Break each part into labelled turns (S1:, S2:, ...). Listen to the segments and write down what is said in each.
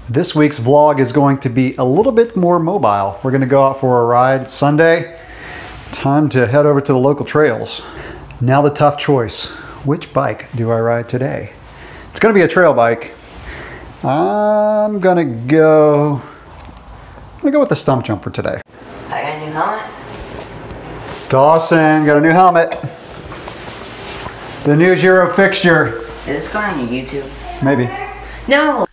S1: This week's vlog is going to be a little bit more mobile. We're going to go out for a ride. It's Sunday. Time to head over to the local trails. Now the tough choice. Which bike do I ride today? It's going to be a trail bike. I'm going to go with the Stumpjumper today.
S2: I got a new helmet.
S1: Dawson got a new helmet. The new Giro fixture.
S2: Is this going on your YouTube?
S1: Maybe.
S2: No!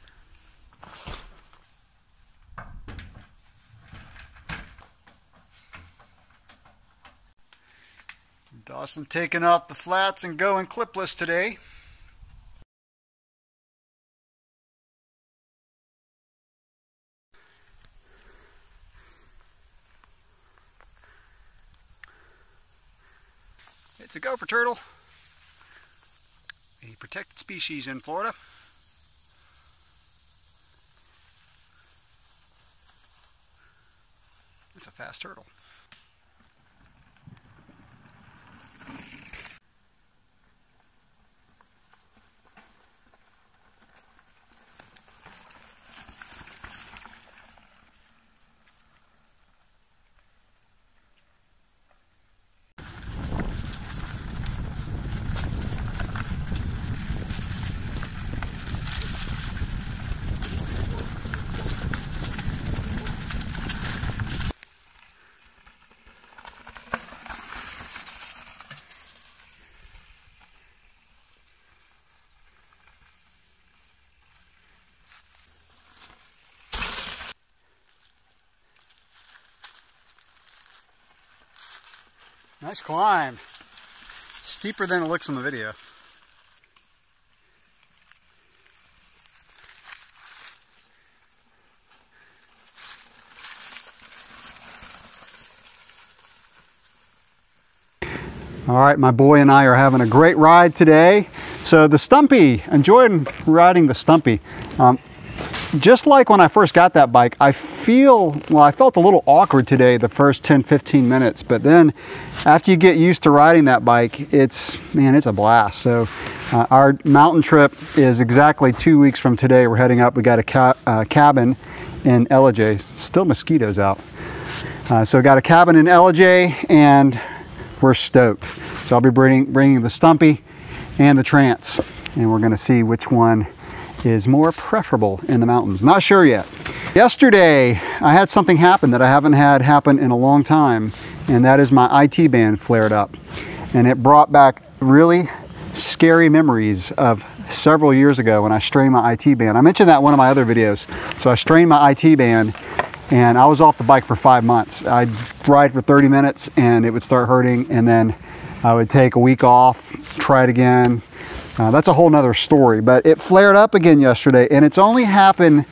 S1: Dawson taking out the flats and going clipless today. It's a gopher turtle, a protected species in Florida. It's a fast turtle. Nice climb. Steeper than it looks in the video. All right, my boy and I are having a great ride today. So the Stumpy, enjoyed riding the Stumpy. Just like when I first got that bike, I felt a little awkward today the first 10-15 minutes, but then after you get used to riding that bike, it's a blast. So our mountain trip is exactly 2 weeks from today. We're heading up. We got a cabin in Ellijay. Still mosquitoes out. So got a cabin in Ellijay and we're stoked. So I'll be bringing the Stumpy and the Trance, and we're gonna see which one is more preferable in the mountains. Not sure yet. Yesterday, I had something happen that I haven't had happen in a long time, and that is my IT band flared up. And it brought back really scary memories of several years ago when I strained my IT band. I mentioned that in one of my other videos. So I strained my IT band and I was off the bike for 5 months. I'd ride for 30 minutes and it would start hurting, and then I would take a week off, try it again. That's a whole nother story, but it flared up again yesterday, and it's only happened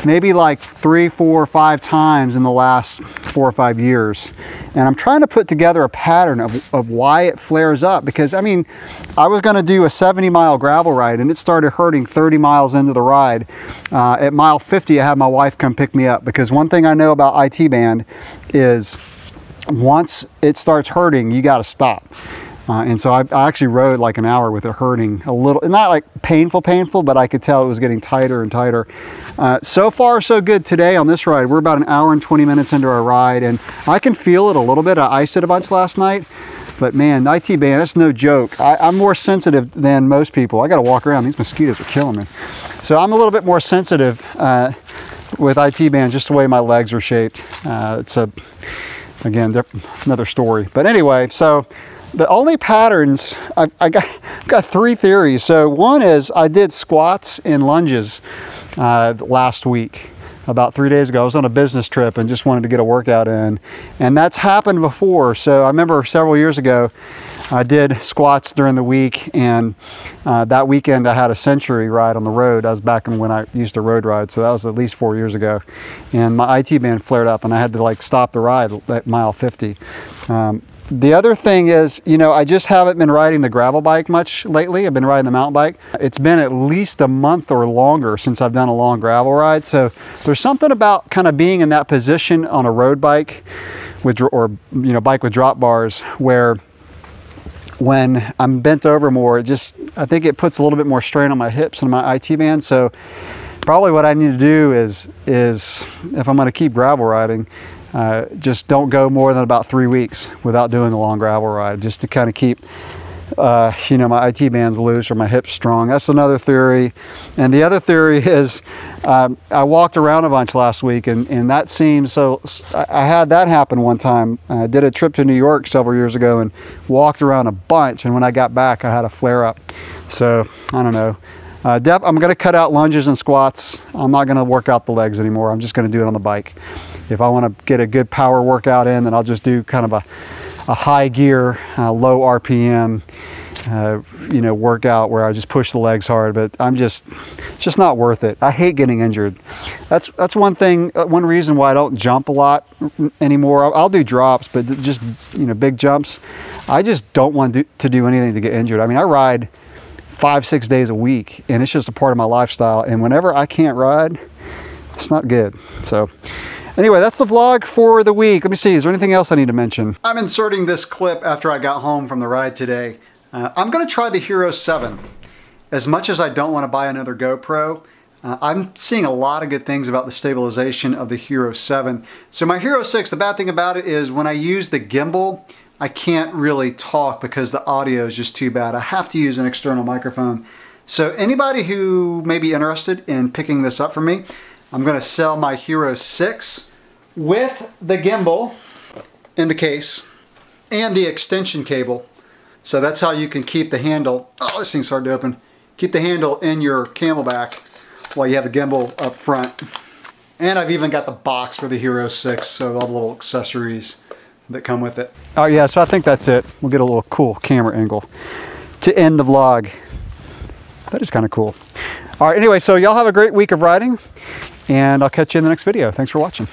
S1: maybe like 3, 4, 5 times in the last 4 or 5 years. And I'm trying to put together a pattern of why it flares up, because I was going to do a 70-mile gravel ride and it started hurting 30 miles into the ride. At mile 50, I had my wife come pick me up, because one thing I know about IT band is once it starts hurting, you got to stop. And so I actually rode like an hour with it hurting a little, not like painful, but I could tell it was getting tighter and tighter. So far so good today on this ride. We're about an hour and 20 minutes into our ride, and I can feel it a little bit. I iced it a bunch last night, but man, IT band, that's no joke. I'm more sensitive than most people. I got to walk around. These mosquitoes are killing me. So I'm a little bit more sensitive with IT band, just the way my legs are shaped. Again, another story. But anyway, so the only patterns, I got 3 theories. So one is I did squats and lunges last week, about 3 days ago. I was on a business trip and just wanted to get a workout in. And that's happened before. So I remember several years ago, I did squats during the week, and that weekend I had a Century ride on the road. I was back when I used to road ride, so that was at least 4 years ago. And my IT band flared up and I had to like stop the ride at mile 50. The other thing is, I just haven't been riding the gravel bike much lately. I've been riding the mountain bike. It's been at least a month or longer since I've done a long gravel ride. So there's something about kind of being in that position on a road bike bike with drop bars, where when I'm bent over more, I think it puts a little bit more strain on my hips and my IT band. So probably what I need to do is if I'm going to keep gravel riding, just don't go more than about 3 weeks without doing a long gravel ride, just to kind of keep you know, my IT bands loose or my hips strong. That's another theory. And the other theory is I walked around a bunch last week, and that seems so. I had that happen one time. I did a trip to New York several years ago and walked around a bunch, and when I got back I had a flare up. So I don't know. I'm going to cut out lunges and squats. I'm not going to work out the legs anymore. I'm just going to do it on the bike. If I want to get a good power workout in, then I'll just do kind of a high gear, low RPM, you know, workout where I just push the legs hard. But it's just not worth it. I hate getting injured. That's one thing, one reason why I don't jump a lot anymore. I'll do drops, but just, you know, big jumps. I just don't want to do anything to get injured. I mean, I ride 5-6 days a week, and it's just a part of my lifestyle. And whenever I can't ride, it's not good. So anyway, that's the vlog for the week. Let me see, is there anything else I need to mention? I'm inserting this clip after I got home from the ride today. I'm going to try the Hero 7. As much as I don't want to buy another GoPro, I'm seeing a lot of good things about the stabilization of the Hero 7. So my Hero 6, the bad thing about it is when I use the gimbal, I can't really talk because the audio is just too bad. I have to use an external microphone. So anybody who may be interested in picking this up for me, I'm going to sell my Hero 6 with the gimbal in the case and the extension cable. So that's how you can keep the handle, oh, this thing's hard to open, keep the handle in your Camelback while you have the gimbal up front. And I've even got the box for the Hero 6, so all the little accessories that come with it. Oh yeah, so I think that's it. We'll get a little cool camera angle to end the vlog. That is kind of cool. All right, anyway, so y'all have a great week of riding, and I'll catch you in the next video. Thanks for watching.